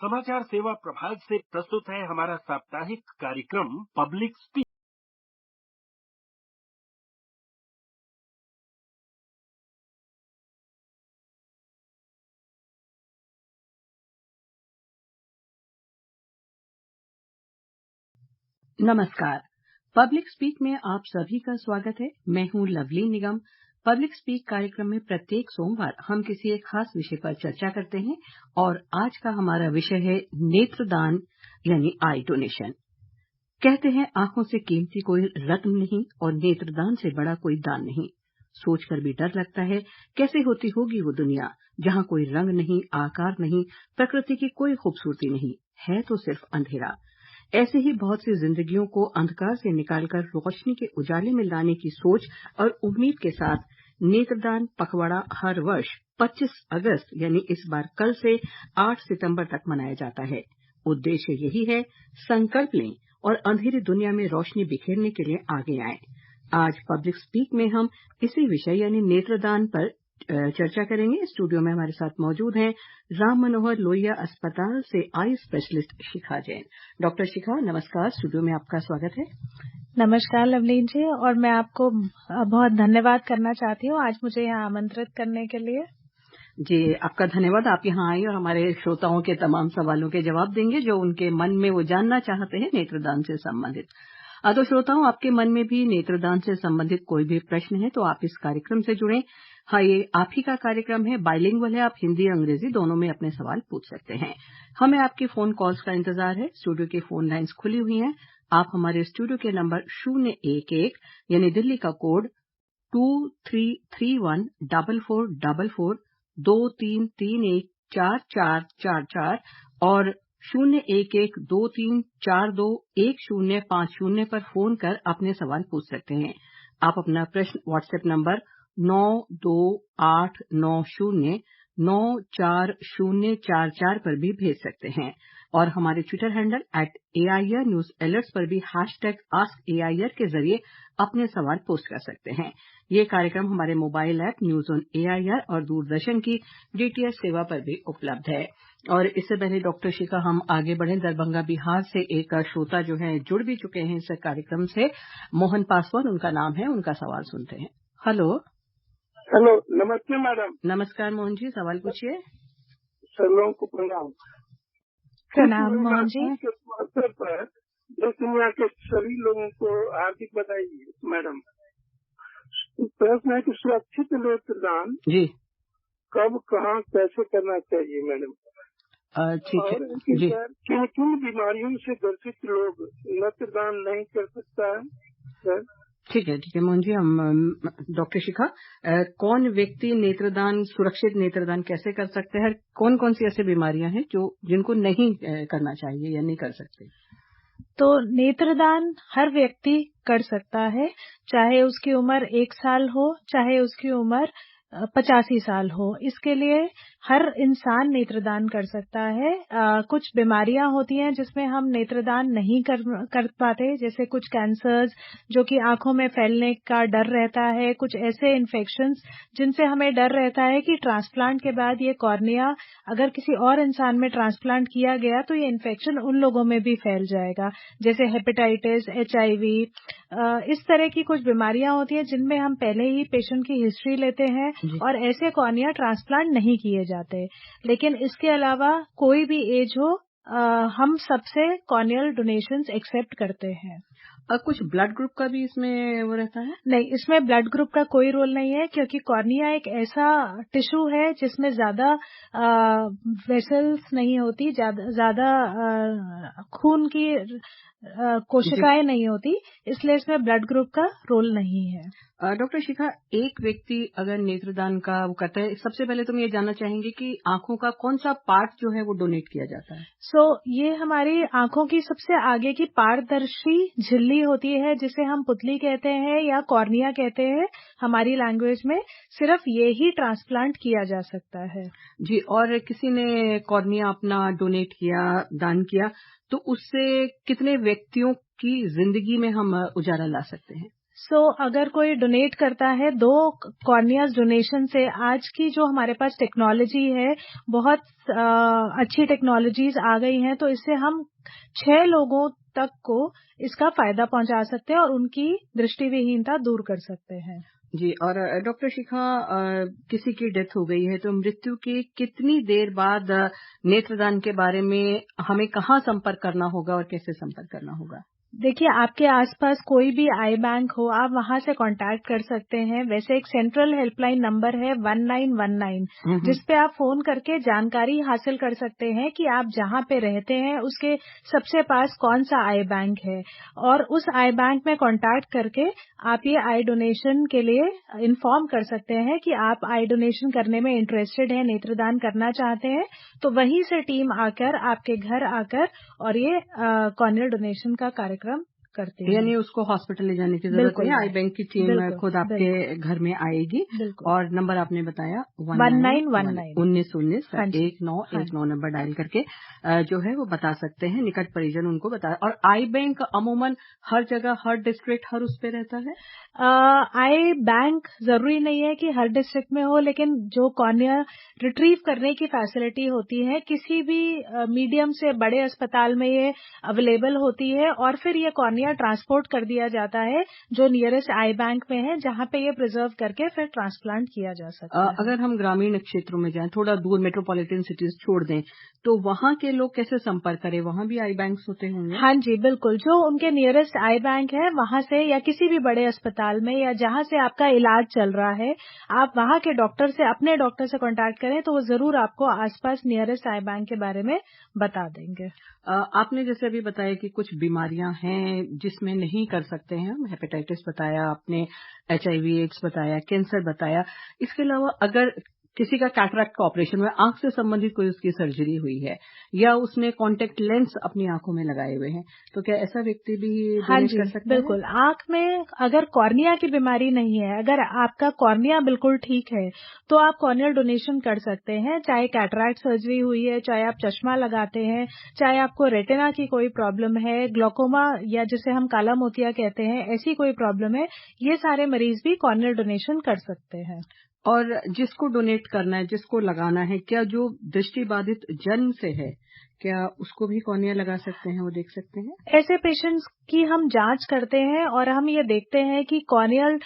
समाचार सेवा प्रभाग से प्रस्तुत है हमारा साप्ताहिक कार्यक्रम पब्लिक स्पीक। नमस्कार। पब्लिक स्पीक में आप सभी का स्वागत है। मैं हूं लवली निगम। पब्लिक स्पीक कार्यक्रम में प्रत्येक सोमवार हम किसी एक खास विषय पर चर्चा करते हैं और आज का हमारा विषय है नेत्रदान यानी आई डोनेशन। कहते हैं आंखों से कीमती कोई रत्न नहीं और नेत्रदान से बड़ा कोई दान नहीं। सोचकर भी डर लगता है कैसे होती होगी वो दुनिया जहां कोई रंग नहीं, आकार नहीं, प्रकृति की कोई खूबसूरती नहीं, है तो सिर्फ अंधेरा। ऐसे ही बहुत सी जिंदगियों को अंधकार से निकालकर रोशनी के उजाले में लाने की सोच और उम्मीद के साथ नेत्रदान पखवाड़ा हर वर्ष 25 अगस्त यानी इस बार कल से 8 सितंबर तक मनाया जाता है। उद्देश्य यही है, संकल्प लें और अंधेरी दुनिया में रोशनी बिखेरने के लिए आगे आएं। आज पब्लिक स्पीक में हम इसी विषय यानी नेत्रदान पर चर्चा करेंगे। स्टूडियो में हमारे साथ मौजूद हैं राम मनोहर लोहिया अस्पताल से आई स्पेशलिस्ट शिखा जैन। डॉक्टर शिखा, नमस्कार। स्टूडियो में आपका स्वागत है। नमस्कार लवलीन जी, और मैं आपको बहुत धन्यवाद करना चाहती हूँ आज मुझे यहाँ आमंत्रित करने के लिए। जी, आपका धन्यवाद। आप यहाँ आई और हमारे श्रोताओं के तमाम सवालों के जवाब देंगे जो उनके मन में वो जानना चाहते हैं नेत्रदान से संबंधित। तो श्रोताओं, आपके मन में भी नेत्रदान से संबंधित कोई भी प्रश्न है तो आप इस कार्यक्रम से जुड़ें। हाँ, ये आप ही का कार्यक्रम है, बाइलिंगुअल है, आप हिंदी अंग्रेजी दोनों में अपने सवाल पूछ सकते हैं। हमें आपकी फोन कॉल्स का इंतजार है। स्टूडियो की फोन लाइंस खुली हुई हैं। आप हमारे स्टूडियो के नंबर 011 यानी दिल्ली का कोड 23314444 23314444 और 01123421050 पर फोन कर अपने सवाल पूछ सकते हैं। आप अपना प्रश्न व्हाट्सएप नंबर 9289094044 पर भी भेज सकते हैं और हमारे Twitter handle @AIR News Alerts पर भी #AskAIR के जरिए अपने सवाल पोस्ट कर सकते हैं। ये कार्यक्रम हमारे mobile app news on AIR और दूरदर्शन की DTH सेवा पर भी उपलब्ध है। और इससे पहले डॉक्टर शिखा हम आगे बढ़ें, दरभंगा बिहार से एक श्रोता जो है जुड़ भी चुके हैं इस कार्यक्रम से। मोहन पासवान उनका नाम है, उनका सवाल सुनते हैं। हेलो। नमस्ते मैडम। नमस्कार मोहन जी, सवाल पूछिए। सर्वों को प्रणाम। प्रणाम मोहन जी। के अवसर पर देश दुनिया के सभी लोगों को हार्दिक बधाई मैडम। प्रश्न है कि सुरक्षित नेत्रदान जी कब, कहाँ, कैसे करना चाहिए मैडम? ठीक है जी। किन किन बीमारियों से ग्रसित लोग नेत्रदान नहीं कर सकता है सर? ठीक है मोहन जी। हम डॉक्टर शिखा, कौन व्यक्ति नेत्रदान, सुरक्षित नेत्रदान कैसे कर सकते हैं? कौन कौन सी ऐसी बीमारियां हैं जिनको नहीं करना चाहिए या नहीं कर सकते? तो नेत्रदान हर व्यक्ति कर सकता है, चाहे उसकी उम्र 1 साल हो, चाहे उसकी उम्र 85 साल हो। इसके लिए हर इंसान नेत्रदान कर सकता है। कुछ बीमारियां होती हैं जिसमें हम नेत्रदान नहीं कर पाते, जैसे कुछ कैंसर्स जो कि आंखों में फैलने का डर रहता है, कुछ ऐसे इन्फेक्शंस जिनसे हमें डर रहता है कि ट्रांसप्लांट के बाद ये कॉर्निया अगर किसी और इंसान में ट्रांसप्लांट किया गया तो ये इन्फेक्शन उन लोगों में भी फैल जाएगा, जैसे हेपेटाइटिस, HIV। इस तरह की कुछ बीमारियां होती हैं जिनमें हम पहले ही पेशेंट की हिस्ट्री लेते हैं और ऐसे कॉर्निया ट्रांसप्लांट नहीं किए जाते। लेकिन इसके अलावा कोई भी एज हो, हम सबसे कॉर्नियल डोनेशंस एक्सेप्ट करते हैं। कुछ ब्लड ग्रुप का भी इसमें वो रहता है? नहीं, इसमें ब्लड ग्रुप का कोई रोल नहीं है, क्योंकि कॉर्निया एक ऐसा टिश्यू है जिसमें ज्यादा वेसल्स नहीं होती, ज्यादा खून की कोशिकाएं नहीं होती, इसलिए इसमें ब्लड ग्रुप का रोल नहीं है। डॉक्टर शिखा, एक व्यक्ति अगर नेत्रदान का वो करता है, सबसे पहले तुम ये जानना चाहेंगे कि आंखों का कौन सा पार्ट जो है वो डोनेट किया जाता है? ये हमारी आंखों की सबसे आगे की पारदर्शी झिल्ली होती है, जिसे हम पुतली कहते हैं या कॉर्निया कहते हैं हमारी लैंग्वेज में। सिर्फ ये ही ट्रांसप्लांट किया जा सकता है जी। और किसी ने कॉर्निया अपना डोनेट किया, दान किया, तो उससे कितने व्यक्तियों की जिंदगी में हम उजाला ला सकते हैं? अगर कोई डोनेट करता है 2 कॉर्नियाज डोनेशन से, आज की जो हमारे पास टेक्नोलॉजी है, बहुत अच्छी टेक्नोलॉजीज आ गई हैं, तो इससे हम 6 लोगों तक को इसका फायदा पहुंचा सकते हैं और उनकी दृष्टिविहीनता दूर कर सकते हैं। जी, और डॉक्टर शिखा, किसी की डेथ हो गई है तो मृत्यु की कितनी देर बाद नेत्रदान के बारे में हमें कहाँ संपर्क करना होगा और कैसे संपर्क करना होगा? देखिए, आपके आसपास कोई भी आई बैंक हो, आप वहां से कांटेक्ट कर सकते हैं। वैसे एक सेंट्रल हेल्पलाइन नंबर है 1919, जिस पे आप फोन करके जानकारी हासिल कर सकते हैं कि आप जहां पे रहते हैं उसके सबसे पास कौन सा आई बैंक है, और उस आई बैंक में कांटेक्ट करके आप ये आई डोनेशन के लिए इन्फॉर्म कर सकते हैं कि आप आई डोनेशन करने में इंटरेस्टेड हैं, नेत्रदान करना चाहते हैं। तो वहीं से टीम आकर आपके घर आकर और ये कॉर्नियल डोनेशन का कार्यक्रम करते हैं। यानी उसको हॉस्पिटल ले जाने की जरूरत नहीं, आई बैंक की टीम खुद आपके घर में आएगी। और नंबर आपने बताया 1919 1919 नंबर डायल करके जो है वो बता सकते हैं, निकट परिजन उनको बताया। और आई बैंक अमूमन हर जगह, हर डिस्ट्रिक्ट, हर उस पे रहता है। आई बैंक जरूरी नहीं है कि हर डिस्ट्रिक्ट में हो, लेकिन जो कॉर्निया रिट्रीव करने की फैसिलिटी होती है किसी भी मीडियम से बड़े अस्पताल में ये अवेलेबल होती है, और फिर ये कॉर्निया ट्रांसपोर्ट कर दिया जाता है जो नियरेस्ट आई बैंक में है, जहां पे ये प्रिजर्व करके फिर ट्रांसप्लांट किया जा सकता है। अगर हम ग्रामीण क्षेत्रों में जाएं, थोड़ा दूर मेट्रोपॉलिटन सिटीज छोड़ दें, तो वहां के लोग कैसे संपर्क करें? वहां भी आई बैंक्स होते होंगे? हाँ जी, बिल्कुल। जो उनके नियरेस्ट आई बैंक है वहां से, या किसी भी बड़े अस्पताल में, या जहां से आपका इलाज चल रहा है, आप वहां के डॉक्टर से, अपने डॉक्टर से कांटेक्ट करें तो वो जरूर आपको आसपास नियरेस्ट आई बैंक के बारे में बता देंगे। आपने जैसे अभी बताया कि कुछ बीमारियां हैं जिसमें नहीं कर सकते हैं, हम हेपेटाइटिस बताया आपने, HIV एड्स बताया, कैंसर बताया। इसके अलावा अगर किसी का कैटरैक्ट का ऑपरेशन हुआ, आंख से संबंधित कोई उसकी सर्जरी हुई है, या उसने कॉन्टेक्ट लेंस अपनी आंखों में लगाए हुए हैं, तो क्या ऐसा व्यक्ति भी डोनेट कर सकता है? बिल्कुल। आंख में अगर कॉर्निया की बीमारी नहीं है, अगर आपका कॉर्निया बिल्कुल ठीक है, तो आप कॉर्नियल डोनेशन कर सकते हैं। चाहे कैटरैक्ट सर्जरी हुई है, चाहे आप चश्मा लगाते हैं, चाहे आपको रेटिना की कोई प्रॉब्लम है, ग्लोकोमा या जिसे हम काला मोतिया कहते हैं, ऐसी कोई प्रॉब्लम है, ये सारे मरीज भी कॉर्नियल डोनेशन कर सकते हैं। और जिसको डोनेट करना है, जिसको लगाना है, क्या जो दृष्टिबाधित जन्म से है, क्या उसको भी कॉर्निया लगा सकते हैं, वो देख सकते हैं? ऐसे पेशेंट्स की हम जांच करते हैं और हम ये देखते हैं कि कॉर्नियल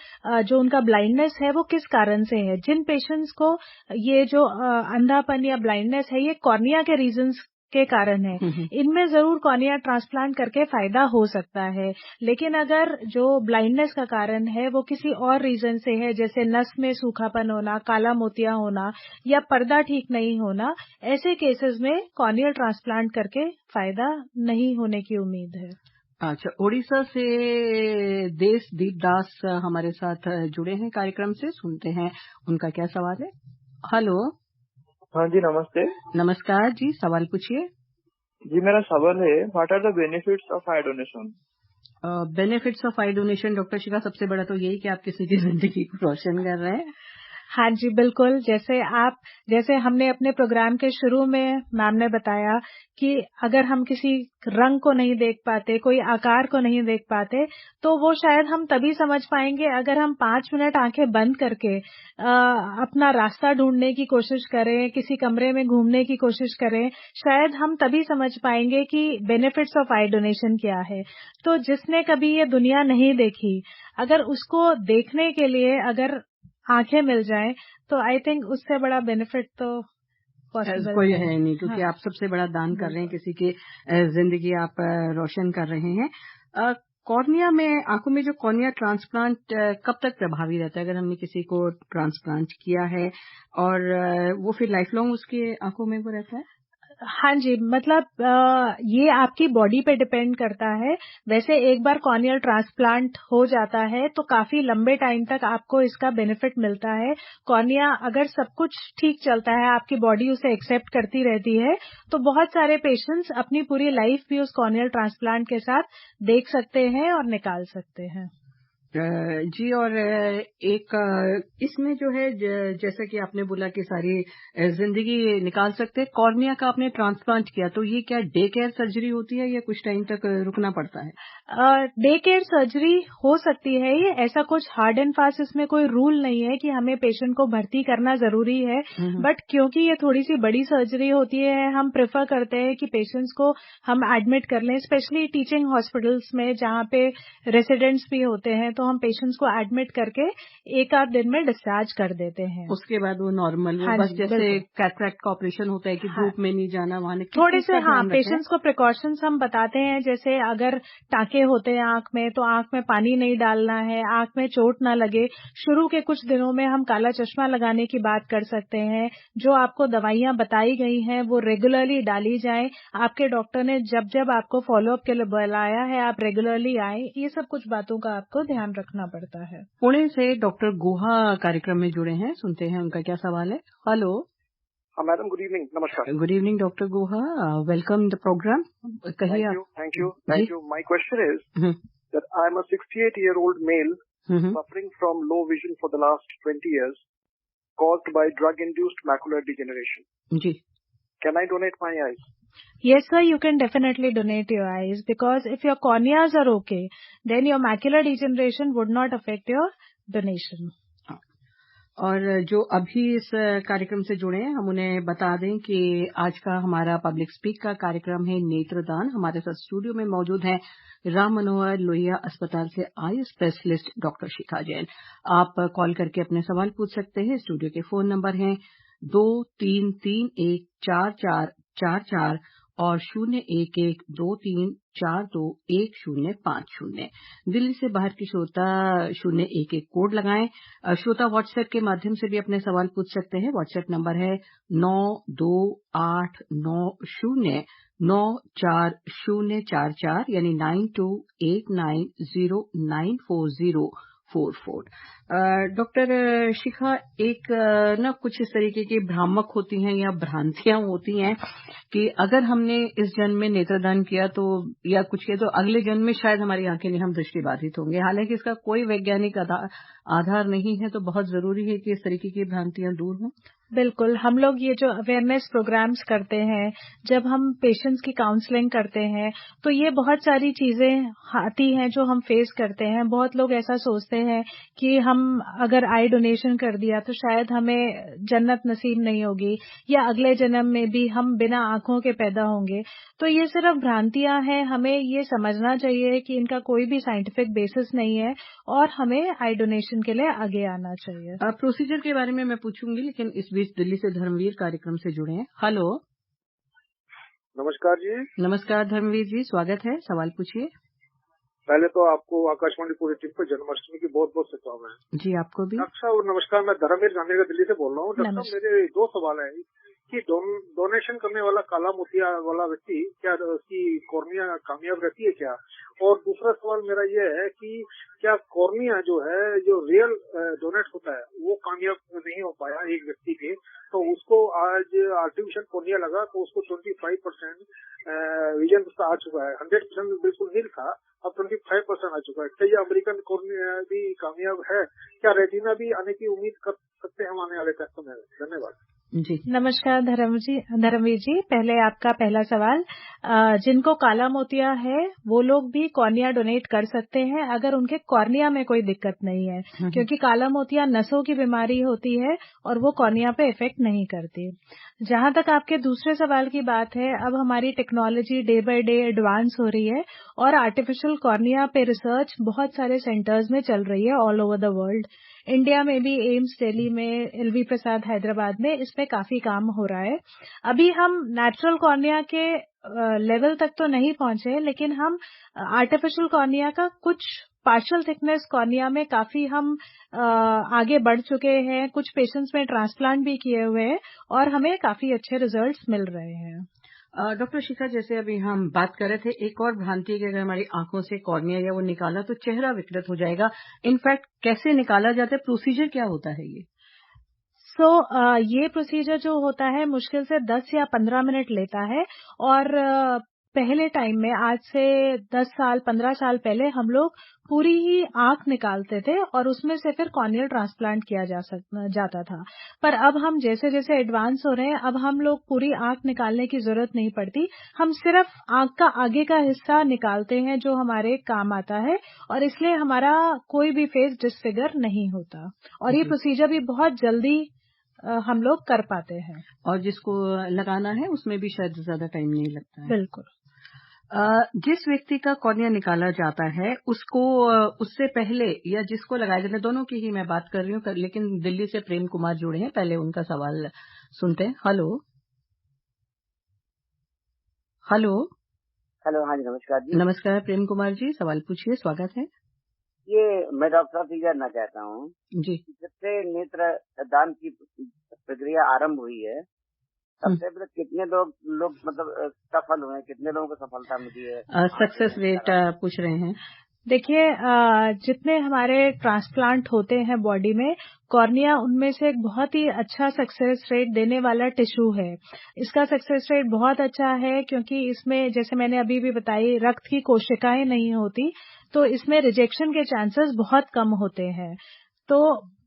जो उनका ब्लाइंडनेस है वो किस कारण से है। जिन पेशेंट्स को ये जो अंधापन या ब्लाइंडनेस है ये कॉर्निया के रीजंस के कारण है, इनमें जरूर कॉर्निया ट्रांसप्लांट करके फायदा हो सकता है। लेकिन अगर जो ब्लाइंडनेस का कारण है वो किसी और रीजन से है, जैसे नस में सूखापन होना, काला मोतिया होना, या पर्दा ठीक नहीं होना, ऐसे केसेस में कॉर्नियल ट्रांसप्लांट करके फायदा नहीं होने की उम्मीद है। अच्छा, ओडिशा से देशदीप दास हमारे साथ जुड़े हैं कार्यक्रम से, सुनते हैं उनका क्या सवाल है। हेलो। हाँ जी, नमस्ते। नमस्कार जी, सवाल पूछिए। जी, मेरा सवाल है, what are the benefits of eye donation? Benefits of eye donation doctor Shikha, सबसे बड़ा तो यही कि आप किसी की जिंदगी को रोशन कर रहे हैं। हाँ जी, बिल्कुल। जैसे हमने अपने प्रोग्राम के शुरू में मैम ने बताया कि अगर हम किसी रंग को नहीं देख पाते, कोई आकार को नहीं देख पाते, तो वो शायद हम तभी समझ पाएंगे अगर हम 5 मिनट आंखें बंद करके अपना रास्ता ढूंढने की कोशिश करें, किसी कमरे में घूमने की कोशिश करें, शायद हम तभी समझ पाएंगे कि बेनिफिट्स ऑफ आई डोनेशन क्या है। तो जिसने कभी ये दुनिया नहीं देखी, अगर उसको देखने के लिए अगर आंखें मिल जाएं, तो आई थिंक उससे बड़ा बेनिफिट तो पॉसिबल कोई है नहीं, क्योंकि आप सबसे बड़ा दान कर रहे हैं, किसी की जिंदगी आप रोशन कर रहे हैं। कॉर्निया में, आंखों में जो कॉर्निया ट्रांसप्लांट कब तक प्रभावी रहता है, अगर हमने किसी को ट्रांसप्लांट किया है, और वो फिर लाइफ लॉन्ग उसकी आंखों में वो रहता है? हाँ जी, मतलब ये आपकी बॉडी पे डिपेंड करता है। वैसे एक बार कॉर्नियल ट्रांसप्लांट हो जाता है तो काफी लंबे टाइम तक आपको इसका बेनिफिट मिलता है। कॉर्निया अगर सब कुछ ठीक चलता है, आपकी बॉडी उसे एक्सेप्ट करती रहती है, तो बहुत सारे पेशेंट्स अपनी पूरी लाइफ भी उस कॉर्नियल ट्रांसप्लांट के साथ देख सकते हैं और निकाल सकते हैं। जी, और एक इसमें जो है जैसा कि आपने बोला कि सारी जिंदगी निकाल सकते हैं। कॉर्निया का आपने ट्रांसप्लांट किया तो ये क्या डे केयर सर्जरी होती है या कुछ टाइम तक रुकना पड़ता है? डे केयर सर्जरी हो सकती है ये, ऐसा कुछ हार्ड एंड फास्ट इसमें कोई रूल नहीं है कि हमें पेशेंट को भर्ती करना जरूरी है। बट क्योंकि ये थोड़ी सी बड़ी सर्जरी होती है, हम प्रेफर करते हैं कि पेशेंट्स को हम एडमिट कर लें, स्पेशली टीचिंग हॉस्पिटल्स में जहाँ पे रेसिडेंट्स भी होते हैं, तो हम पेशेंट्स को एडमिट करके एक आध दिन में डिस्चार्ज कर देते हैं। उसके बाद वो नॉर्मल हाँ बस जी, जैसे बिल्कुल। कैटरैक्ट का ऑपरेशन होता है कि हाँ, धूप में नहीं जाना, वहां थोड़े से पेशेंट्स को प्रिकॉशंस हम बताते हैं, जैसे अगर टाँके होते हैं आंख में तो आंख में पानी नहीं डालना है, आंख में चोट ना लगे। शुरू के कुछ दिनों में हम काला चश्मा लगाने की बात कर सकते हैं। जो आपको दवाइयां बताई गई हैं वो रेगुलरली डाली जाएं। आपके डॉक्टर ने जब जब आपको फॉलोअप के लिए बुलाया है आप रेगुलरली आए। ये सब कुछ बातों का आपको ध्यान रखना पड़ता है। पुणे से डॉक्टर गुहा कार्यक्रम में जुड़े हैं, सुनते हैं उनका क्या सवाल है। हेलो मैडम, गुड इवनिंग, नमस्कार। Good evening doctor Guha, welcome the program. कहिए आप। Thank you. My question is that I am a 68-year-old male suffering from low vision for the last 20 years caused by drug-induced macular degeneration. जी, Can I donate my eyes? Yes, sir, you can definitely donate your eyes because if your corneas are okay, then your macular degeneration would not affect your donation. और जो अभी इस कार्यक्रम से जुड़े हैं हम उन्हें बता दें कि आज का हमारा पब्लिक स्पीक का कार्यक्रम है नेत्रदान। हमारे साथ स्टूडियो में मौजूद हैं राम मनोहर लोहिया अस्पताल से आई स्पेशलिस्ट डॉक्टर शिखा जैन। आप कॉल करके अपने सवाल पूछ सकते हैं। स्टूडियो के फोन नंबर हैं 23314444 और 0112342105। दिल्ली से बाहर की श्रोता 011 कोड लगाएं। श्रोता व्हाट्सएप के माध्यम से भी अपने सवाल पूछ सकते हैं। व्हाट्सएप नंबर है 9289094044 यानी 9289094044। डॉक्टर शिखा, एक ना कुछ इस तरीके की भ्रामक होती हैं या भ्रांतियां होती हैं कि अगर हमने इस जन्म में नेत्रदान किया तो या कुछ किया तो अगले जन्म में शायद हमारी आंखें नहीं, हम दृष्टिबाधित होंगे। हालांकि इसका कोई वैज्ञानिक आधार नहीं है, तो बहुत जरूरी है कि इस तरीके की भ्रांतियां दूर हों। बिल्कुल, हम लोग ये जो अवेयरनेस प्रोग्राम्स करते हैं, जब हम पेशेंट्स की काउंसलिंग करते हैं, तो ये बहुत सारी चीजें आती हैं जो हम फेस करते हैं। बहुत लोग ऐसा सोचते हैं कि हम अगर आई डोनेशन कर दिया तो शायद हमें जन्नत नसीब नहीं होगी या अगले जन्म में भी हम बिना आंखों के पैदा होंगे। तो ये सिर्फ भ्रांतियां हैं। हमें ये समझना चाहिए कि इनका कोई भी साइंटिफिक बेसिस नहीं है और हमें आई डोनेशन के लिए आगे आना चाहिए। प्रोसीजर के बारे में मैं पूछूंगी, लेकिन इस बीच दिल्ली से धर्मवीर कार्यक्रम से जुड़े हैं। हेलो, नमस्कार जी। नमस्कार धर्मवीर जी, स्वागत है, सवाल पूछिए। पहले तो आपको आकाशवाणी पूरी टीम को जन्माष्टमी की बहुत बहुत शुभकामनाएं। जी, आपको भी। डॉक्टर साहब नमस्कार, मैं धर्मवीर गांधी दिल्ली से बोल रहा हूँ। डॉक्टर साहब, मेरे दो सवाल है कि डोनेशन करने वाला काला मोतिया वाला व्यक्ति क्या उसकी कॉर्निया कामयाब रहती है क्या? और दूसरा सवाल मेरा ये है कि क्या कॉर्निया जो है, जो रियल डोनेट होता है, वो कामयाब नहीं हो पाया एक व्यक्ति के, तो उसको आज आर्टिफिशियल कॉर्निया लगा तो उसको 25% विजन उसका आ चुका है। 100% बिल्कुल नील था, अब 25% आ चुका है। क्या ये अमेरिकन कॉर्निया भी कामयाब है? क्या रेटिना भी आने की उम्मीद कर सकते हैं हम आने वाले समय में? धन्यवाद जी। नमस्कार धर्मवीर जी, पहले आपका पहला सवाल, जिनको काला मोतिया है वो लोग भी कॉर्निया डोनेट कर सकते हैं अगर उनके कॉर्निया में कोई दिक्कत नहीं है, क्योंकि काला मोतिया नसों की बीमारी होती है और वो कॉर्निया पे इफेक्ट नहीं करती। जहां तक आपके दूसरे सवाल की बात है, अब हमारी technology day by day advance हो रही है और आर्टिफिशियल कॉर्निया पे रिसर्च बहुत सारे सेंटर्स में चल रही है all over the world. India में भी एम्स दिल्ली में, एलवी प्रसाद हैदराबाद में इस पे काफी काम हो रहा है। अभी हम नेचुरल कॉर्निया के लेवल तक तो नहीं पहुंचे, लेकिन हम आर्टिफिशियल कॉर्निया का कुछ पार्शियल थिकनेस कॉर्निया में काफी हम आगे बढ़ चुके हैं। कुछ पेशेंट्स में ट्रांसप्लांट भी किए हुए हैं और हमें काफी अच्छे रिजल्ट्स मिल रहे हैं। डॉक्टर शिखा, जैसे अभी हम बात कर रहे थे, एक और भ्रांति है कि अगर हमारी आंखों से कॉर्निया या वो निकाला तो चेहरा विकृत हो जाएगा। इनफैक्ट कैसे निकाला जाता है, प्रोसीजर क्या होता है ये? ये प्रोसीजर जो होता है मुश्किल से 10 या 15 मिनट लेता है और पहले टाइम में, आज से 10 साल 15 साल पहले हम लोग पूरी ही आंख निकालते थे और उसमें से फिर कॉर्नियल ट्रांसप्लांट किया जाता था। पर अब हम जैसे जैसे एडवांस हो रहे हैं, अब हम लोग पूरी आंख निकालने की जरूरत नहीं पड़ती। हम सिर्फ आंख का आगे का हिस्सा निकालते हैं जो हमारे काम आता है, और इसलिए हमारा कोई भी फेस डिसफिगर नहीं होता, और ये प्रोसीजर भी बहुत जल्दी हम लोग कर पाते हैं। और जिसको लगाना है उसमें भी शायद ज्यादा टाइम नहीं लगता है। बिल्कुल। जिस व्यक्ति का कॉर्निया निकाला जाता है उसको उससे पहले या जिसको लगाया जाता है, दोनों की ही मैं बात कर रही हूँ, लेकिन दिल्ली से प्रेम कुमार जुड़े हैं, पहले उनका सवाल सुनते हैं। हेलो हेलो हेलो, हाँ जी, नमस्कार जी। नमस्कार प्रेम कुमार जी, सवाल पूछिए, स्वागत है। ये मैं डॉक्टर साहब से जानना चाहता हूँ जी। जब से नेत्र दान की प्रक्रिया आरंभ हुई है तब से कितने लोग मतलब सफल हुए, कितने लोगों को सफलता मिली है? सक्सेस रेट पूछ रहे हैं। देखिए, जितने हमारे ट्रांसप्लांट होते हैं बॉडी में, कॉर्निया उनमें से एक बहुत ही अच्छा सक्सेस रेट देने वाला टिश्यू है। इसका सक्सेस रेट बहुत अच्छा है क्योंकि इसमें, जैसे मैंने अभी भी बताई, रक्त की कोशिकाएं नहीं होती, तो इसमें रिजेक्शन के चांसेस बहुत कम होते हैं। तो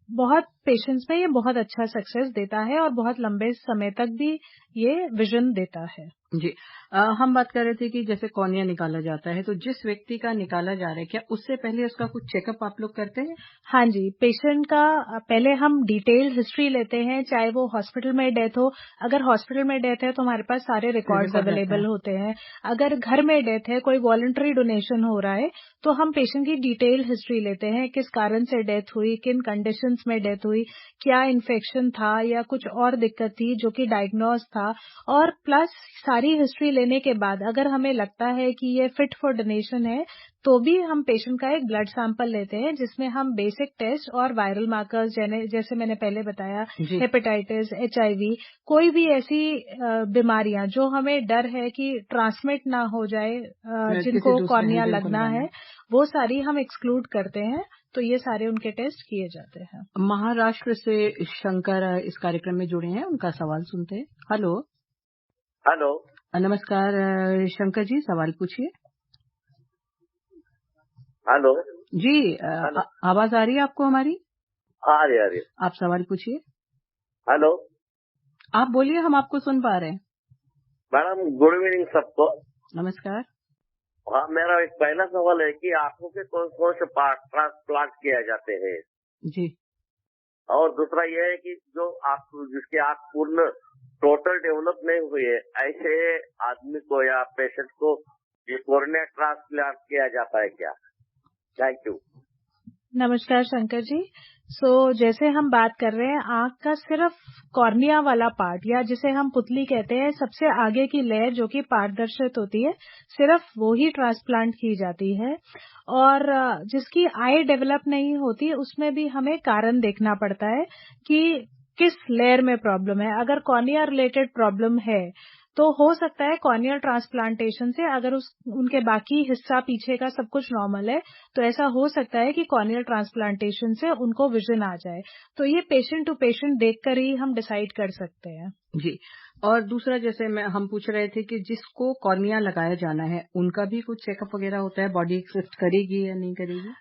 बहुत पेशेंट्स में ये बहुत अच्छा सक्सेस देता है और बहुत लंबे समय तक भी ये विजन देता है। जी। हम बात कर रहे थे कि जैसे कॉर्निया निकाला जाता है, तो जिस व्यक्ति का निकाला जा रहा है, क्या उससे पहले उसका कुछ चेकअप आप लोग करते हैं? हाँ जी, पेशेंट का पहले हम डिटेल्ड हिस्ट्री लेते हैं, चाहे वो हॉस्पिटल में डेथ हो। अगर हॉस्पिटल में डेथ है तो हमारे पास सारे रिकॉर्ड्स अवेलेबल होते हैं। अगर घर में डेथ है, कोई वॉलंटरी डोनेशन हो रहा है, तो हम पेशेंट की डिटेल्ड हिस्ट्री लेते हैं, किस कारण से डेथ हुई, किन कंडीशंस में डेथ हुई, क्या इन्फेक्शन था या कुछ और दिक्कत थी जो कि डायग्नोज था। और प्लस सारी हिस्ट्री लेने के बाद अगर हमें लगता है कि ये फिट फॉर डोनेशन है, तो भी हम पेशेंट का एक ब्लड सैंपल लेते हैं जिसमें हम बेसिक टेस्ट और वायरल मार्कर्स, जैसे मैंने पहले बताया, हेपेटाइटिस, HIV, कोई भी ऐसी बीमारियां जो हमें डर है कि ट्रांसमिट ना हो जाए, जिनको कॉर्निया लगना है, वो सारी हम एक्सक्लूड करते हैं। तो ये सारे उनके टेस्ट किए जाते हैं। महाराष्ट्र से शंकर इस कार्यक्रम में जुड़े हैं, उनका सवाल सुनते हैं। हेलो हेलो, नमस्कार शंकर जी, सवाल पूछिए। हेलो जी। आवाज आ रही है आपको हमारी? आ रही है। आप सवाल पूछिए। हेलो, आप बोलिए, हम आपको सुन पा रहे हैं। मैडम गुड इवनिंग सबको। नमस्कार। हाँ, मेरा एक पहला सवाल है कि आंखों के कौन कौन से पार्ट ट्रांसप्लांट किए जाते हैं? जी। और दूसरा यह है कि जो जिसके आंख पूर्ण टोटल डेवलप नहीं हुई है, ऐसे आदमी को या पेशेंट को ये कॉर्निया ट्रांसप्लांट किया जाता है क्या? Thank you. नमस्कार शंकर जी। जैसे हम बात कर रहे हैं, आंख का सिर्फ कॉर्निया वाला पार्ट, या जिसे हम पुतली कहते हैं, सबसे आगे की लेयर जो कि पारदर्शित होती है, सिर्फ वो ही ट्रांसप्लांट की जाती है। और जिसकी आई डेवलप नहीं होती, उसमें भी हमें कारण देखना पड़ता है कि किस लेयर में प्रॉब्लम है। अगर कॉर्निया रिलेटेड प्रॉब्लम है तो हो सकता है कॉर्नियल ट्रांसप्लांटेशन से, अगर उनके बाकी हिस्सा पीछे का सब कुछ नॉर्मल है, तो ऐसा हो सकता है कि कॉर्नियल ट्रांसप्लांटेशन से उनको विजन आ जाए। तो ये पेशेंट टू पेशेंट देखकर ही हम डिसाइड कर सकते हैं। जी। और दूसरा, जैसे हम पूछ रहे थे कि जिसको कॉर्निया लगाया जाना है, उनका भी कुछ चेकअप वगैरह होता है, बॉडी एक्सेप्ट करेगी या नहीं करेगी?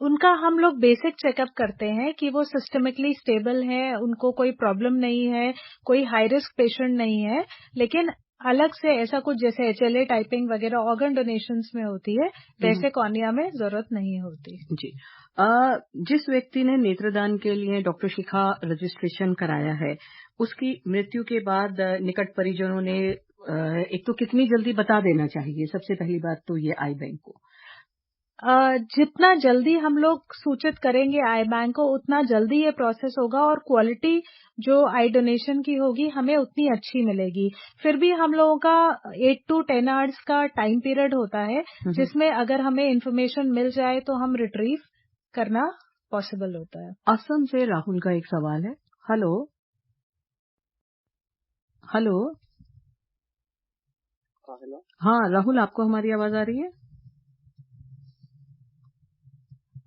उनका हम लोग बेसिक चेकअप करते हैं कि वो सिस्टमिकली स्टेबल है, उनको कोई प्रॉब्लम नहीं है, कोई हाई रिस्क पेशेंट नहीं है। लेकिन अलग से ऐसा कुछ जैसे HLA टाइपिंग वगैरह ऑर्गन डोनेशंस में होती है, वैसे कॉर्निया में जरूरत नहीं होती। जी। जिस व्यक्ति ने नेत्रदान के लिए डॉक्टर शिखा रजिस्ट्रेशन कराया है, उसकी मृत्यु के बाद निकट परिजनों ने एक तो कितनी जल्दी बता देना चाहिए? सबसे पहली बात तो ये आई बैंक को जितना जल्दी हम लोग सूचित करेंगे आई बैंक को, उतना जल्दी ये प्रोसेस होगा और क्वालिटी जो आई डोनेशन की होगी हमें उतनी अच्छी मिलेगी। फिर भी हम लोगों का 8 to 10 आवर्स का टाइम पीरियड होता है, जिसमें अगर हमें इन्फॉर्मेशन मिल जाए तो हम रिट्रीव करना पॉसिबल होता है। असम से राहुल का एक सवाल है। Hello hello. हाँ राहुल, आपको हमारी आवाज आ रही है?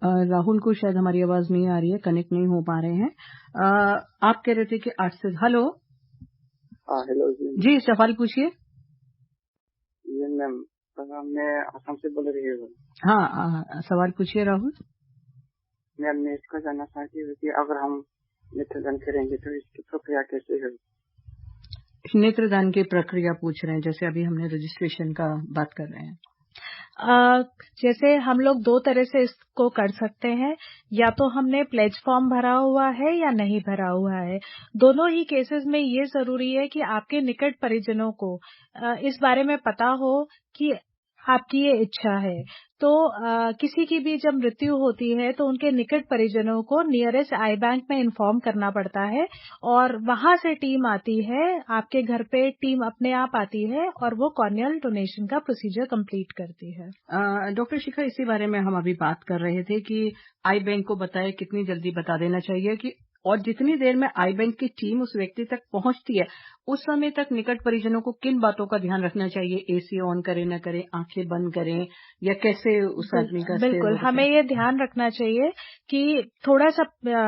राहुल को शायद हमारी आवाज नहीं आ रही है, कनेक्ट नहीं हो पा रहे हैं। आप कह रहे थे कि 8 से। हेलो। हेलो जी, सवाल पूछिए। ये मैम, मैं आसाम से बोल रही हूँ। हाँ, सवाल पूछिए राहुल। मैम, मैं इसको जानना चाहती हूँ कि अगर हम नेत्रदान करेंगे तो इसकी प्रक्रिया कैसे है? नेत्रदान की प्रक्रिया पूछ रहे हैं, जैसे अभी हमने रजिस्ट्रेशन का बात कर रहे हैं। जैसे हम लोग दो तरह से इसको कर सकते हैं, या तो हमने प्लेज फॉर्म भरा हुआ है या नहीं भरा हुआ है। दोनों ही केसेस में ये जरूरी है कि आपके निकट परिजनों को इस बारे में पता हो कि आपकी ये इच्छा है। तो किसी की भी जब मृत्यु होती है तो उनके निकट परिजनों को नियरेस्ट आई बैंक में इन्फॉर्म करना पड़ता है, और वहां से टीम आती है, आपके घर पे टीम अपने आप आती है और वो कॉर्नियल डोनेशन का प्रोसीजर कंप्लीट करती है। डॉक्टर शिखा, इसी बारे में हम अभी बात कर रहे थे कि आई बैंक को बताए कितनी जल्दी बता देना चाहिए कि, और जितनी देर में आई बैंक की टीम उस व्यक्ति तक पहुंचती है उस समय तक निकट परिजनों को किन बातों का ध्यान रखना चाहिए? एसी ऑन करें न करें, आंखें बंद करें, या कैसे उस आदमी का? बिल्कुल, हमें ये ध्यान रखना चाहिए कि थोड़ा सा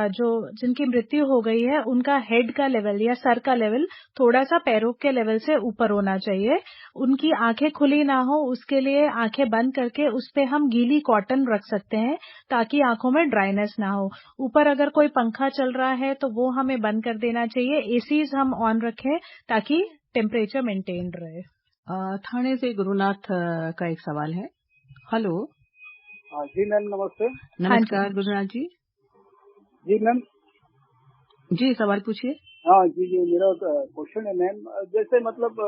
जो जिनकी मृत्यु हो गई है उनका हेड का लेवल या सर का लेवल थोड़ा सा पैरों के लेवल से ऊपर होना चाहिए। उनकी आंखें खुली ना हो, उसके लिए आंखें बंद करके उस पे हम गीली कॉटन रख सकते हैं ताकि आंखों में ड्राइनेस ना हो। ऊपर अगर कोई पंखा चल रहा है तो वो हमें बंद कर देना चाहिए। एसीज हम ऑन रखें ताकि टेम्परेचर मेंटेन रहे। थाने से गुरुनाथ का एक सवाल है। हेलो। जी मैम, नमस्ते। नमस्कार गुरुनाथ जी। जी मैम। जी, सवाल पूछिए। हाँ जी, मेरा क्वेश्चन है मैम, जैसे मतलब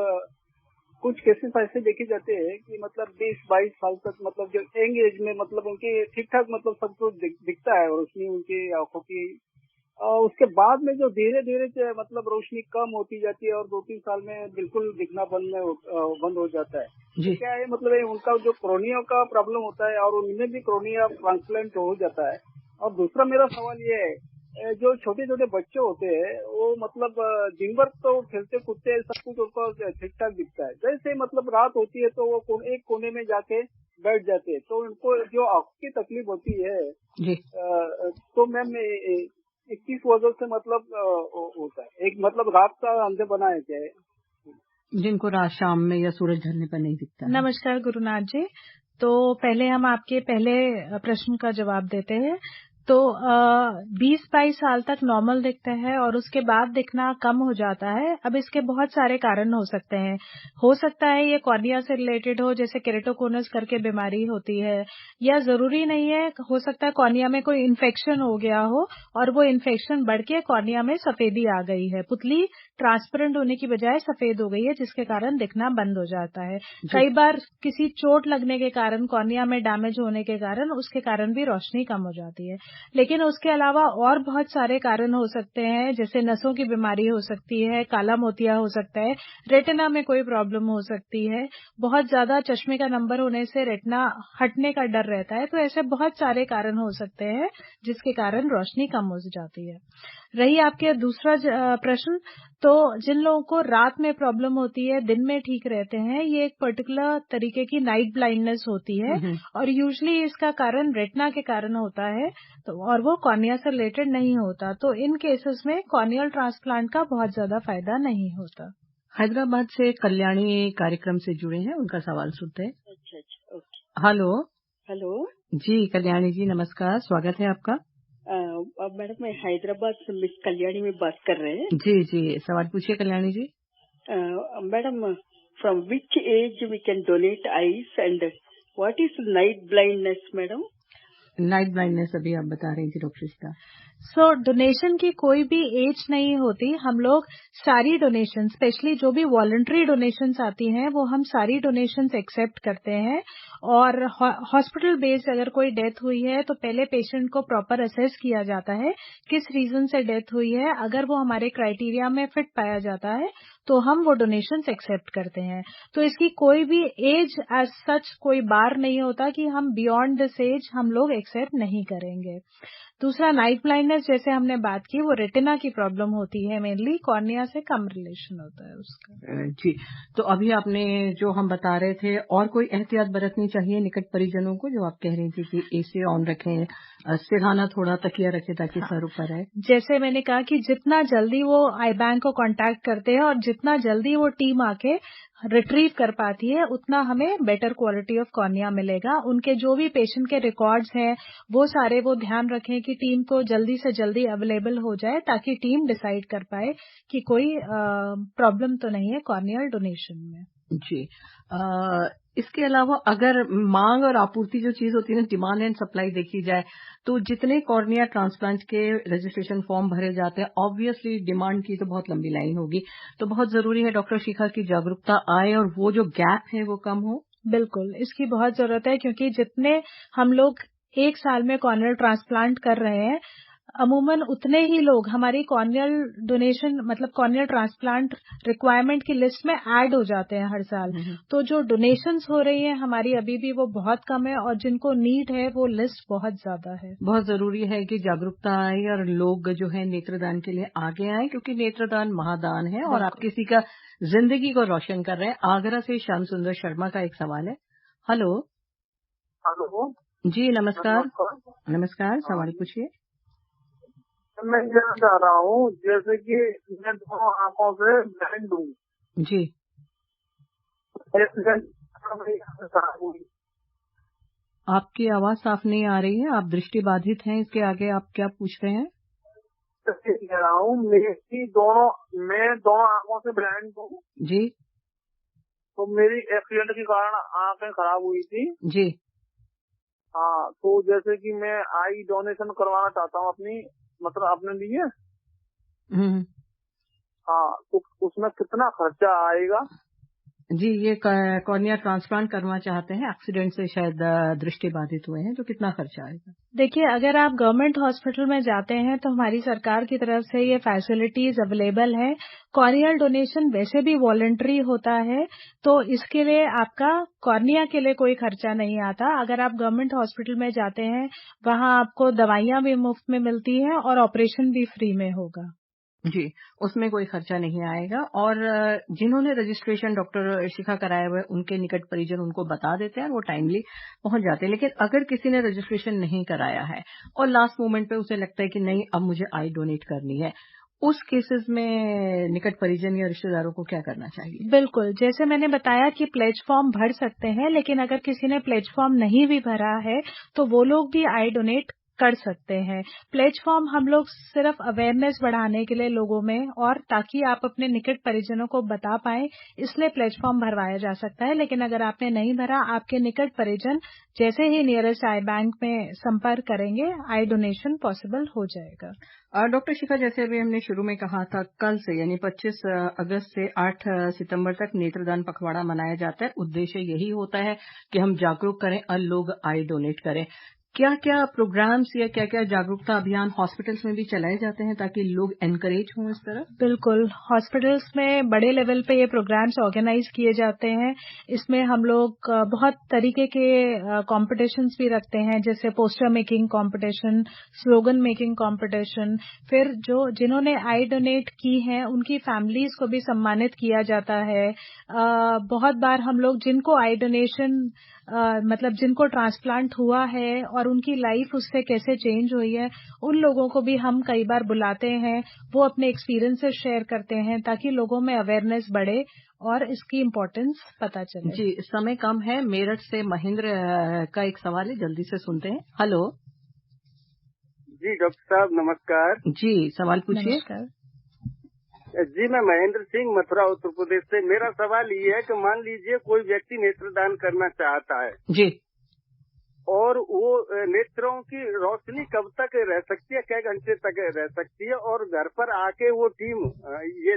कुछ केसेस ऐसे देखे जाते हैं कि मतलब 20-22 साल तक मतलब जो यंग एज में मतलब उनके ठीक ठाक मतलब सब कुछ दिखता है और उसमें उनकी आंखों की, उसके बाद में जो धीरे धीरे मतलब रोशनी कम होती जाती है और 2-3 साल में बिल्कुल दिखना बंद हो जाता है। तो क्या है मतलब उनका जो क्रोनिया का प्रॉब्लम होता है और उनमें भी क्रोनिया ट्रांसप्लांट हो जाता है? और दूसरा मेरा सवाल ये है, जो छोटे छोटे बच्चे होते हैं वो मतलब दिन भर तो खेलते कूदते हैं, सब कुछ उनको ठीक ठाक दिखता है, जैसे मतलब रात होती है तो वो एक कोने में जाके बैठ जाते हैं, तो उनको जो आंख की तकलीफ होती है तो मैम किस वजह से मतलब होता है? एक मतलब रात का अंधे बना है क्या? जिनको रात शाम में या सूरज ढलने पर नहीं दिखता। नमस्कार गुरुनाथ जी। तो पहले हम आपके पहले प्रश्न का जवाब देते हैं। तो 20-22 साल तक नॉर्मल दिखता है और उसके बाद दिखना कम हो जाता है। अब इसके बहुत सारे कारण हो सकते हैं। हो सकता है ये कॉर्निया से रिलेटेड हो, जैसे केरेटोकोनस करके बीमारी होती है, या जरूरी नहीं है, हो सकता है कॉर्निया में कोई इन्फेक्शन हो गया हो और वो इन्फेक्शन बढ़ के कॉर्निया में सफेदी आ गई है, पुतली ट्रांसपेरेंट होने की बजाय सफेद हो गई है, जिसके कारण दिखना बंद हो जाता है। कई बार किसी चोट लगने के कारण, कॉर्निया में डैमेज होने के कारण, उसके कारण भी रोशनी कम हो जाती है। लेकिन उसके अलावा और बहुत सारे कारण हो सकते हैं, जैसे नसों की बीमारी हो सकती है, काला मोतिया हो सकता है, रेटिना में कोई प्रॉब्लम हो सकती है, बहुत ज्यादा चश्मे का नंबर होने से रेटिना हटने का डर रहता है। तो ऐसे बहुत सारे कारण हो सकते हैं जिसके कारण रोशनी कम हो जाती है। रही आपके दूसरा प्रश्न, तो जिन लोगों को रात में प्रॉब्लम होती है, दिन में ठीक रहते हैं, ये एक पर्टिकुलर तरीके की नाइट ब्लाइंडनेस होती है और यूजुअली इसका कारण रेटिना के कारण होता है, तो और वो कॉर्निया से रिलेटेड नहीं होता। तो इन केसेस में कॉर्नियल ट्रांसप्लांट का बहुत ज्यादा फायदा नहीं होता। हैदराबाद से कल्याणी कार्यक्रम से जुड़े हैं, उनका सवाल सुनते हैं। अच्छा, ओके। हेलो जी, कल्याणी जी नमस्कार, स्वागत है आपका। मैडम, मैं हैदराबाद से मिस कल्याणी में बात कर रहे हैं। जी, सवाल पूछिए Kalyani ji. Madam, from which age we can donate eyes and what is night blindness madam? Night blindness अभी आप बता रही थी डॉक्टर का। सो डोनेशन की कोई भी एज नहीं होती। हम लोग सारी डोनेशन, स्पेशली जो भी वॉलंटरी डोनेशंस आती हैं, वो हम सारी डोनेशंस एक्सेप्ट करते हैं। और हॉस्पिटल बेस्ड अगर कोई डेथ हुई है तो पहले पेशेंट को प्रॉपर असेस किया जाता है किस रीजन से डेथ हुई है। अगर वो हमारे क्राइटेरिया में फिट पाया जाता है तो हम वो डोनेशंस एक्सेप्ट करते हैं। तो इसकी कोई भी एज एज सच कोई बार नहीं होता कि हम बियॉन्ड दिस एज हम लोग एक्सेप्ट नहीं करेंगे। दूसरा, नाइट ब्लाइंडनेस जैसे हमने बात की, वो रेटिना की प्रॉब्लम होती है, मेनली कॉर्निया से कम रिलेशन होता है उसका। जी, तो अभी आपने जो हम बता रहे थे, और कोई एहतियात बरतनी चाहिए निकट परिजनों को? जो आप कह रही थी कि एसी ऑन रखें, सिरहाना थोड़ा तकिया रखें ताकि सर ऊपर है। जैसे मैंने कहा कि जितना जल्दी वो आई बैंक को कांटेक्ट करते हैं और जितना जल्दी वो टीम आके रिट्रीव कर पाती है, उतना हमें बेटर क्वालिटी ऑफ कॉर्निया मिलेगा। उनके जो भी पेशेंट के रिकॉर्ड्स हैं वो सारे वो ध्यान रखें कि टीम को जल्दी से जल्दी अवेलेबल हो जाए, ताकि टीम डिसाइड कर पाए कि कोई प्रॉब्लम तो नहीं है कॉर्नियल डोनेशन में। जी। इसके अलावा अगर मांग और आपूर्ति जो चीज होती है ना, डिमांड एंड सप्लाई देखी जाए, तो जितने कॉर्निया ट्रांसप्लांट के रजिस्ट्रेशन फॉर्म भरे जाते हैं, ऑब्वियसली डिमांड की तो बहुत लंबी लाइन होगी। तो बहुत जरूरी है डॉक्टर शिखा की जागरूकता आए और वो जो गैप है वो कम हो। बिल्कुल, इसकी बहुत जरूरत है, क्योंकि जितने हम लोग एक साल में कॉर्नियल ट्रांसप्लांट कर रहे हैं, अमूमन उतने ही लोग हमारी कॉर्नियल डोनेशन मतलब कॉर्नियल ट्रांसप्लांट रिक्वायरमेंट की लिस्ट में ऐड हो जाते हैं हर साल। तो जो डोनेशंस हो रही हैं हमारी अभी भी वो बहुत कम है, और जिनको नीड है वो लिस्ट बहुत ज्यादा है। बहुत जरूरी है कि जागरूकता आए और लोग जो है नेत्रदान के लिए आगे आए, क्योंकि नेत्रदान महादान है और आप किसी का जिंदगी को रोशन कर रहे हैं। आगरा से श्याम सुंदर शर्मा का एक सवाल है। हेलो। हेलो जी नमस्कार। नमस्कार, सवाल पूछिए। मैं कहना चाह रहा हूँ, जैसे कि मैं दोनों आंखों से ब्लाइंड हूँ जी। आपकी आवाज साफ नहीं आ रही है, आप दृष्टि बाधित हैं। इसके आगे आप क्या पूछ रहे हैं? कह रहा हूँ मैं दोनों आंखों से ब्लाइंड हूँ जी। तो मेरी एक्सीडेंट के कारण आंखें खराब हुई थी जी। हाँ, तो जैसे कि मैं आई डोनेशन करवाना चाहता हूँ अपने लिए। हाँ, तो उसमें कितना खर्चा आएगा? जी, ये कॉर्निया ट्रांसप्लांट करना चाहते हैं, एक्सीडेंट से शायद दृष्टि बाधित हुए हैं, तो कितना खर्चा आएगा? देखिए, अगर आप गवर्नमेंट हॉस्पिटल में जाते हैं तो हमारी सरकार की तरफ से ये फैसिलिटीज अवेलेबल है। कॉर्नियल डोनेशन वैसे भी वॉलंटरी होता है, तो इसके लिए आपका कॉर्निया के लिए कोई खर्चा नहीं आता। अगर आप गवर्नमेंट हॉस्पिटल में जाते हैं, वहां आपको दवाइयां भी मुफ्त में मिलती हैं और ऑपरेशन भी फ्री में होगा। जी, उसमें कोई खर्चा नहीं आएगा। और जिन्होंने रजिस्ट्रेशन डॉक्टर शिखा कराया हुआ है, उनके निकट परिजन उनको बता देते हैं, वो टाइमली पहुंच जाते हैं। लेकिन अगर किसी ने रजिस्ट्रेशन नहीं कराया है और लास्ट मोमेंट पे उसे लगता है कि नहीं अब मुझे आई डोनेट करनी है, उस केसेस में निकट परिजन या रिश्तेदारों को क्या करना चाहिए? बिल्कुल, जैसे मैंने बताया कि प्लेज फॉर्म भर सकते हैं, लेकिन अगर किसी ने प्लेज फॉर्म नहीं भी भरा है तो वो लोग भी आई डोनेट कर सकते हैं। प्लेज फॉर्म हम लोग सिर्फ अवेयरनेस बढ़ाने के लिए लोगों में, और ताकि आप अपने निकट परिजनों को बता पाएं, इसलिए प्लेज फॉर्म भरवाया जा सकता है। लेकिन अगर आपने नहीं भरा, आपके निकट परिजन जैसे ही नियरेस्ट आई बैंक में संपर्क करेंगे, आई डोनेशन पॉसिबल हो जाएगा। डॉक्टर शिखा, जैसे अभी हमने शुरू में कहा था, कल से यानी 25 अगस्त से 8 सितंबर तक नेत्रदान पखवाड़ा मनाया जाता है। उद्देश्य यही होता है कि हम जागरूक करें और लोग आई डोनेट करें। क्या क्या प्रोग्राम्स या क्या क्या जागरूकता अभियान हॉस्पिटल्स में भी चलाए जाते हैं ताकि लोग एनकरेज हों इस तरफ? बिल्कुल, हॉस्पिटल्स में बड़े लेवल पे ये प्रोग्राम्स ऑर्गेनाइज किए जाते हैं। इसमें हम लोग बहुत तरीके के कॉम्पिटिशन्स भी रखते हैं, जैसे poster making competition, slogan making competition. फिर जिन्होंने आई डोनेट की हैं उनकी फैमिलीज को भी सम्मानित किया जाता है। बहुत बार हम लोग जिनको आई डोनेशन मतलब जिनको ट्रांसप्लांट हुआ है और उनकी लाइफ उससे कैसे चेंज हुई है, उन लोगों को भी हम कई बार बुलाते हैं। वो अपने एक्सपीरियंसेस शेयर करते हैं ताकि लोगों में अवेयरनेस बढ़े और इसकी इम्पोर्टेंस पता चले। जी, समय कम है। मेरठ से महेंद्र का एक सवाल है, जल्दी से सुनते हैं। हेलो जी, डॉक्टर साहब नमस्कार। जी, सवाल पूछिए। नमस्कार जी, मैं महेंद्र सिंह, मथुरा उत्तर प्रदेश से। मेरा सवाल ये है कि मान लीजिए कोई व्यक्ति नेत्रदान करना चाहता है जी, और वो नेत्रों की रोशनी कब तक रह सकती है, क्या घंटे तक रह सकती है, और घर पर आके वो टीम ये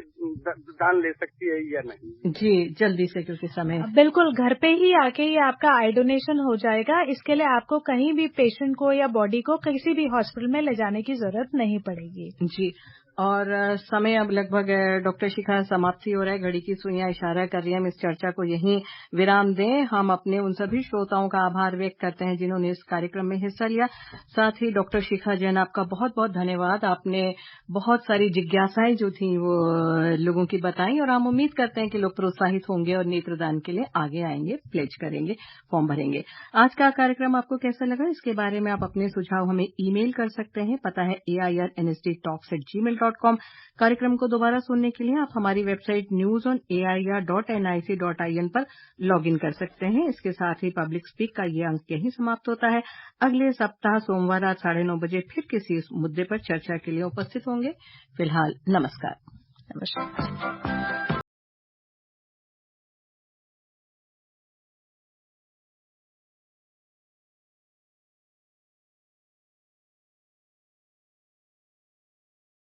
दान ले सकती है या नहीं? जी, जल्दी से, क्योंकि समय। बिल्कुल, घर पे ही आके ही आपका आई डोनेशन हो जाएगा। इसके लिए आपको कहीं भी पेशेंट को या बॉडी को किसी भी हॉस्पिटल में ले जाने की जरूरत नहीं पड़ेगी। जी, और समय अब लगभग डॉक्टर शिखा समाप्ति हो रहा है, घड़ी की सुइयां इशारा कर रही है। हम इस चर्चा को यहीं विराम दें। हम अपने उन सभी श्रोताओं का आभार व्यक्त करते हैं जिन्होंने इस कार्यक्रम में हिस्सा लिया। साथ ही डॉक्टर शिखा जैन, आपका बहुत बहुत धन्यवाद। आपने बहुत सारी जिज्ञासाएं जो थी वो लोगों की बताई, और हम उम्मीद करते हैं कि लोग प्रोत्साहित होंगे और नेत्रदान के लिए आगे आएंगे, प्लेज करेंगे, फॉर्म भरेंगे। आज का कार्यक्रम आपको कैसा लगा, इसके बारे में आप अपने सुझाव हमें ईमेल कर सकते हैं। पता है AIRNSDtalks@gmail.com। www.newsonair.com। कार्यक्रम को दोबारा सुनने के लिए आप हमारी वेबसाइट newsonair.nic.in पर लॉग इन कर सकते हैं। इसके साथ ही पब्लिक स्पीक का ये अंक यहीं समाप्त होता है। अगले सप्ताह सोमवार रात 9:30 बजे फिर किसी मुद्दे पर चर्चा के लिए उपस्थित होंगे। फिलहाल नमस्कार।